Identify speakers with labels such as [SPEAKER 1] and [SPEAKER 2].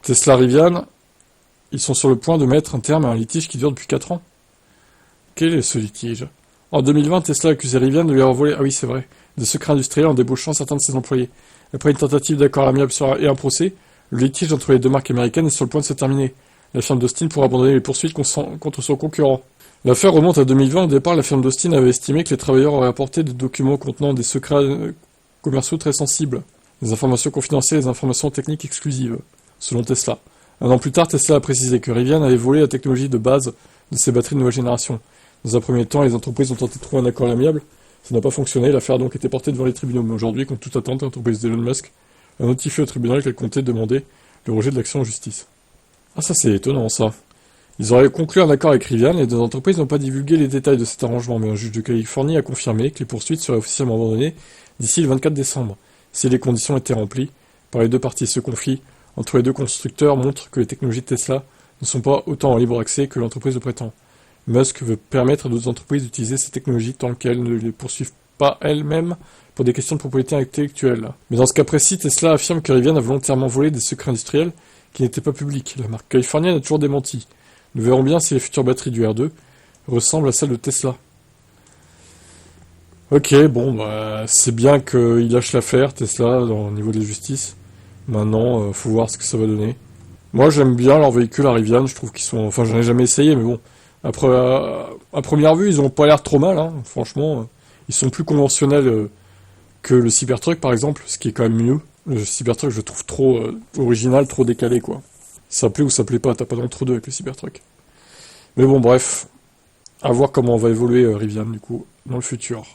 [SPEAKER 1] Tesla Rivian, ils sont sur le point de mettre un terme à un litige qui dure depuis 4 ans. Quel est ce litige? En 2020, Tesla accusait Rivian de lui avoir volé, ah oui c'est vrai, des secrets industriels en débauchant certains de ses employés. Après une tentative d'accord amiable et un procès, le litige entre les deux marques américaines est sur le point de se terminer. La firme d'Austin pourra abandonner les poursuites contre son concurrent. L'affaire remonte à 2020. Au départ, la firme d'Austin avait estimé que les travailleurs auraient apporté des documents contenant des secrets commerciaux très sensibles, des informations confidentielles et des informations techniques exclusives, selon Tesla. Un an plus tard, Tesla a précisé que Rivian avait volé la technologie de base de ses batteries de nouvelle génération. Dans un premier temps, les entreprises ont tenté de trouver un accord amiable. Ça n'a pas fonctionné, l'affaire a donc été portée devant les tribunaux. Mais aujourd'hui, contre toute attente, l'entreprise d'Elon Musk a notifié au tribunal qu'elle comptait demander le rejet de l'action en justice. Ah ça c'est étonnant ça. Ils auraient conclu un accord avec Rivian et les deux entreprises n'ont pas divulgué les détails de cet arrangement, mais un juge de Californie a confirmé que les poursuites seraient officiellement abandonnées d'ici le 24 décembre, si les conditions étaient remplies par les deux parties. Ce conflit entre les deux constructeurs montre que les technologies de Tesla ne sont pas autant en libre accès que l'entreprise le prétend. Musk veut permettre à d'autres entreprises d'utiliser ces technologies tant qu'elles ne les poursuivent pas elles-mêmes pour des questions de propriété intellectuelle. Mais dans ce cas précis, Tesla affirme que Rivian a volontairement volé des secrets industriels qui n'étaient pas publics. La marque californienne a toujours démenti. Nous verrons bien si les futures batteries du R2 ressemblent à celles de Tesla. Ok, bon, bah, c'est bien qu'il lâche l'affaire, Tesla, au niveau de la justice. Maintenant, faut voir ce que ça va donner. Moi, j'aime bien leurs véhicules à Rivian, je trouve qu'ils sont... Enfin, j'en ai jamais essayé, mais bon. Après, à première vue, ils ont pas l'air trop mal, hein. Franchement. Ils sont plus conventionnels que le Cybertruck, par exemple, ce qui est quand même mieux. Le Cybertruck, je le trouve trop original, trop décalé, quoi. Ça plaît ou ça plaît pas, t'as pas d'entre-deux avec le Cybertruck. Mais bon, bref. À voir comment on va évoluer Rivian, du coup, dans le futur.